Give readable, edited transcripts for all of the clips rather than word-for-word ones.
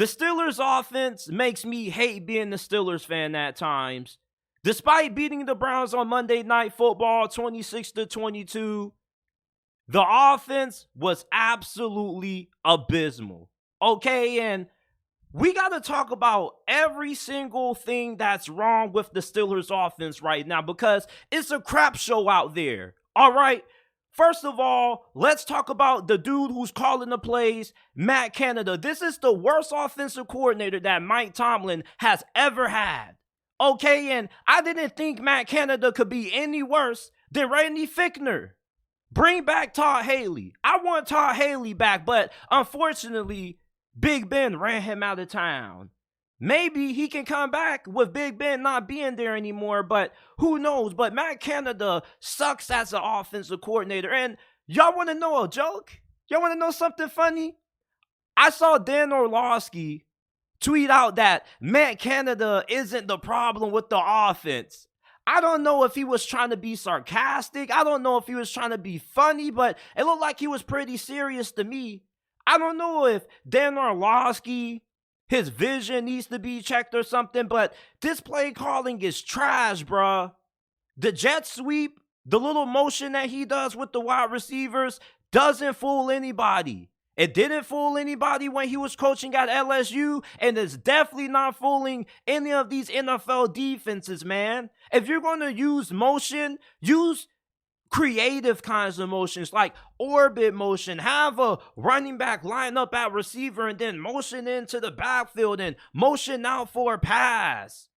The Steelers offense makes me hate being the Steelers fan at times. Despite beating the Browns on Monday Night Football 26-22, the offense was absolutely abysmal. Okay, and we got to talk about every single thing that's wrong with the Steelers offense right now because it's a crap show out there. All right. First of all, let's talk about the dude who's calling the plays, Matt Canada. This is the worst offensive coordinator that Mike Tomlin has ever had. Okay, and I didn't think Matt Canada could be any worse than Randy Fichtner. Bring back Todd Haley. I want Todd Haley back, but unfortunately, Big Ben ran him out of town. Maybe he can come back with Big Ben not being there anymore, but who knows? But Matt Canada sucks as an offensive coordinator. And y'all want to know a joke? Y'all want to know something funny? I saw Dan Orlovsky tweet out that Matt Canada isn't the problem with the offense. I don't know if he was trying to be sarcastic. I don't know if he was trying to be funny, but it looked like he was pretty serious to me. I don't know if Dan Orlovsky, his vision needs to be checked or something, but this play calling is trash, bruh. The jet sweep, the little motion that he does with the wide receivers doesn't fool anybody. It didn't fool anybody when he was coaching at LSU, and it's definitely not fooling any of these NFL defenses, man. If you're going to use motion, use creative kinds of motions like orbit motion. Have a running back line up at receiver and then motion into the backfield and motion out for a pass.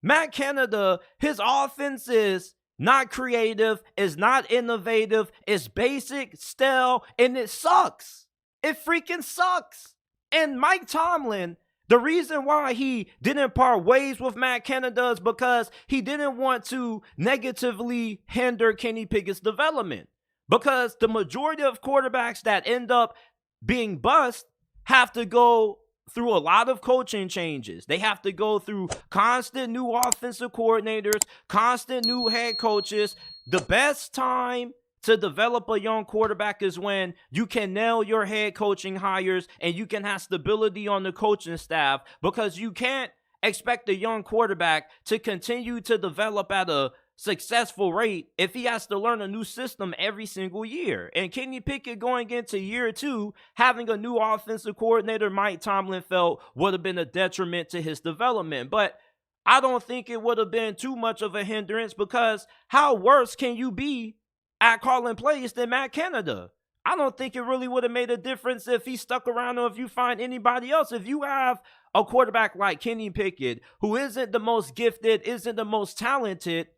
Matt Canada, his offense is not creative, is not innovative, it's basic, stale, and it sucks. It freaking sucks. And Mike Tomlin, the reason why he didn't part ways with Matt Canada is because he didn't want to negatively hinder Kenny Pickett's development. Because the majority of quarterbacks that end up being bust have to go through a lot of coaching changes. They have to go through constant new offensive coordinators, constant new head coaches. The best time to develop a young quarterback is when you can nail your head coaching hires and you can have stability on the coaching staff, because you can't expect a young quarterback to continue to develop at a successful rate if he has to learn a new system every single year. And Kenny Pickett going into year 2, having a new offensive coordinator, Mike Tomlin felt would have been a detriment to his development. But I don't think it would have been too much of a hindrance, because how worse can you be at calling plays than Matt Canada? I don't think it really would have made a difference if he stuck around or if you find anybody else. If you have a quarterback like Kenny Pickett, who isn't the most gifted, isn't the most talented,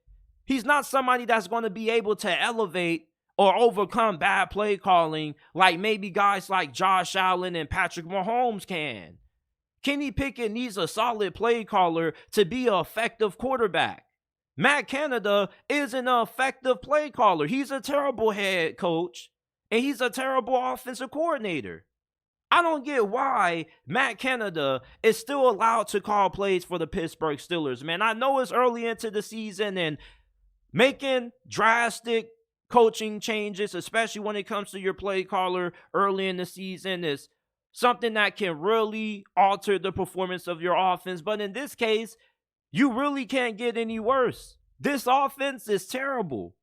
he's not somebody that's going to be able to elevate or overcome bad play calling like maybe guys like Josh Allen and Patrick Mahomes can. Kenny Pickett needs a solid play caller to be an effective quarterback. Matt Canada isn't an effective play caller. He's a terrible head coach, and he's a terrible offensive coordinator. I don't get why Matt Canada is still allowed to call plays for the Pittsburgh Steelers, man. I know it's early into the season, and making drastic coaching changes, especially when it comes to your play caller early in the season, is something that can really alter the performance of your offense. But in this case, you really can't get any worse. This offense is terrible.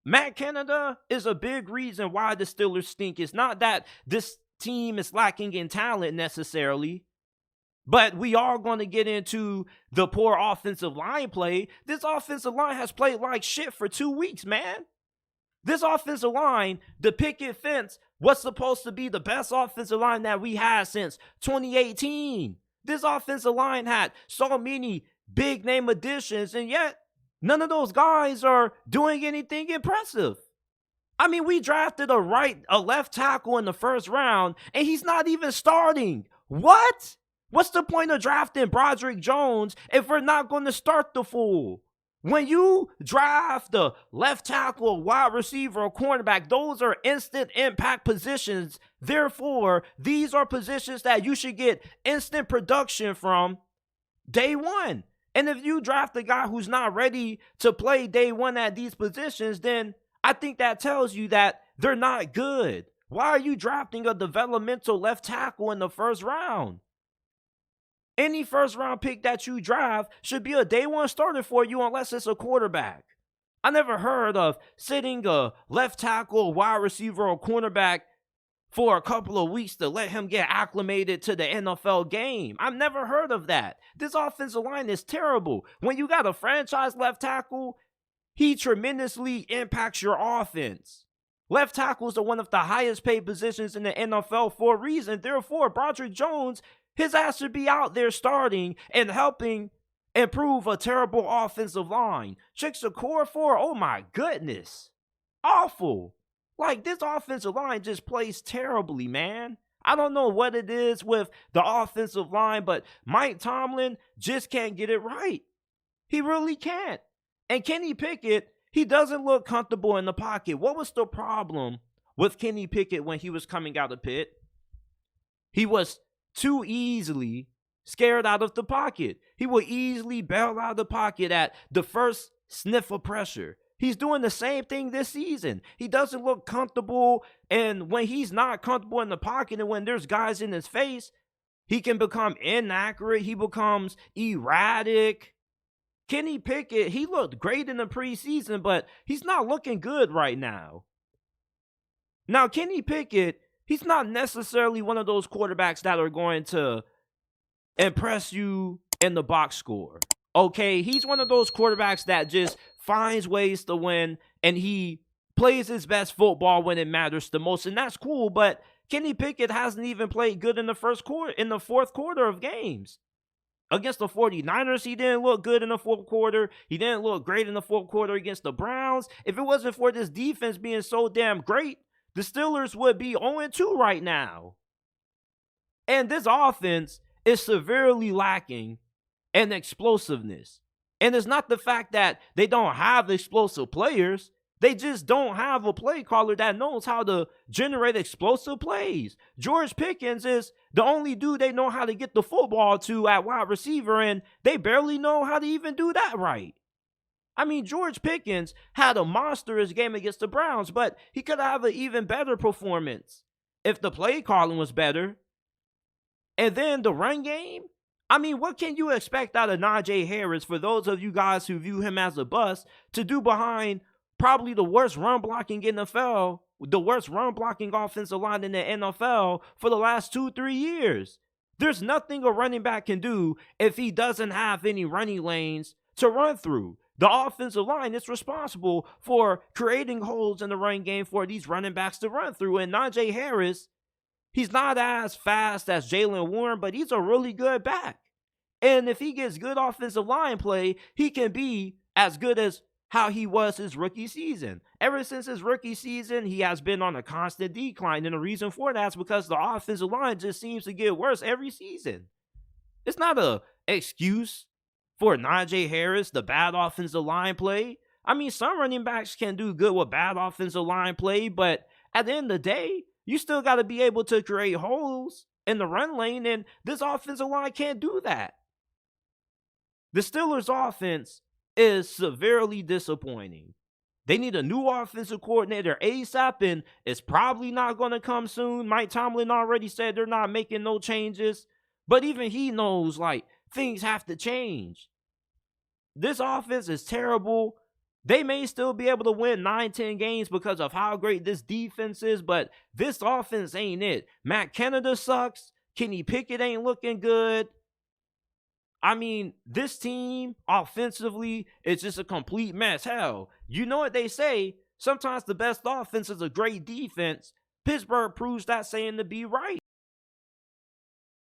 Matt Canada is a big reason why the Steelers stink. It's not that this team is lacking in talent necessarily, but we are going to get into the poor offensive line play. This offensive line has played like shit for 2 weeks, man. This offensive line, the picket fence, was supposed to be the best offensive line that we had since 2018. This offensive line had so many big name additions, and yet none of those guys are doing anything impressive. I mean, we drafted a left tackle in the first round, and he's not even starting. What? What's the point of drafting Broderick Jones if we're not going to start the fool? When you draft a left tackle, a wide receiver, a cornerback, those are instant impact positions. Therefore, these are positions that you should get instant production from day one. And if you draft a guy who's not ready to play day one at these positions, then I think that tells you that they're not good. Why are you drafting a developmental left tackle in the first round? Any first round pick that you draft should be a day one starter for you unless it's a quarterback. I never heard of sitting a left tackle, wide receiver, or cornerback for a couple of weeks to let him get acclimated to the NFL game. I've never heard of that. This offensive line is terrible. When you got a franchise left tackle, he tremendously impacts your offense. Left tackles are one of the highest paid positions in the NFL for a reason. Therefore, Broderick Jones, his ass should be out there starting and helping improve a terrible offensive line. Chick-Shakur for, oh my goodness. Awful. Like, this offensive line just plays terribly, man. I don't know what it is with the offensive line, but Mike Tomlin just can't get it right. He really can't. And Kenny Pickett, he doesn't look comfortable in the pocket. What was the problem with Kenny Pickett when he was coming out of Pitt? He was too easily scared out of the pocket. He would easily bail out of the pocket at the first sniff of pressure. He's doing the same thing this season. He doesn't look comfortable, and when he's not comfortable in the pocket and when there's guys in his face, he can become inaccurate. He becomes erratic. Kenny Pickett, he looked great in the preseason, but he's not looking good right now. Now, Kenny Pickett, he's not necessarily one of those quarterbacks that are going to impress you in the box score. Okay, he's one of those quarterbacks that just finds ways to win, and he plays his best football when it matters the most, and that's cool. But Kenny Pickett hasn't even played good in the fourth quarter of games. Against the 49ers, he didn't look good in the fourth quarter. He didn't look great in the fourth quarter against the Browns. If it wasn't for this defense being so damn great, the Steelers would be 0-2 right now. And this offense is severely lacking in explosiveness. And it's not the fact that they don't have explosive players. They just don't have a play caller that knows how to generate explosive plays. George Pickens is the only dude they know how to get the football to at wide receiver, and they barely know how to even do that right. I mean, George Pickens had a monstrous game against the Browns, but he could have an even better performance if the play calling was better. And then the run game, I mean, what can you expect out of Najee Harris, for those of you guys who view him as a bust, to do behind probably the worst run blocking NFL, the worst run blocking offensive line in the NFL for the last 2-3 years? There's nothing a running back can do if he doesn't have any running lanes to run through. The offensive line is responsible for creating holes in the running game for these running backs to run through. And Najee Harris, he's not as fast as Jaylen Warren, but he's a really good back. And if he gets good offensive line play, he can be as good as how he was his rookie season. Ever since his rookie season, he has been on a constant decline. And the reason for that is because the offensive line just seems to get worse every season. It's not an excuse for Najee Harris, the bad offensive line play. I mean, some running backs can do good with bad offensive line play, but at the end of the day, you still got to be able to create holes in the run lane, and this offensive line can't do that. The Steelers' offense is severely disappointing. They need a new offensive coordinator ASAP, and it's probably not going to come soon. Mike Tomlin already said they're not making no changes, but even he knows, like, things have to change. This offense is terrible. They may still be able to win 9-10 games because of how great this defense is, but this offense ain't it. Matt Canada sucks. Kenny Pickett ain't looking good. I mean, this team offensively is just a complete mess. Hell, you know what they say, sometimes the best offense is a great defense. Pittsburgh proves that saying to be right.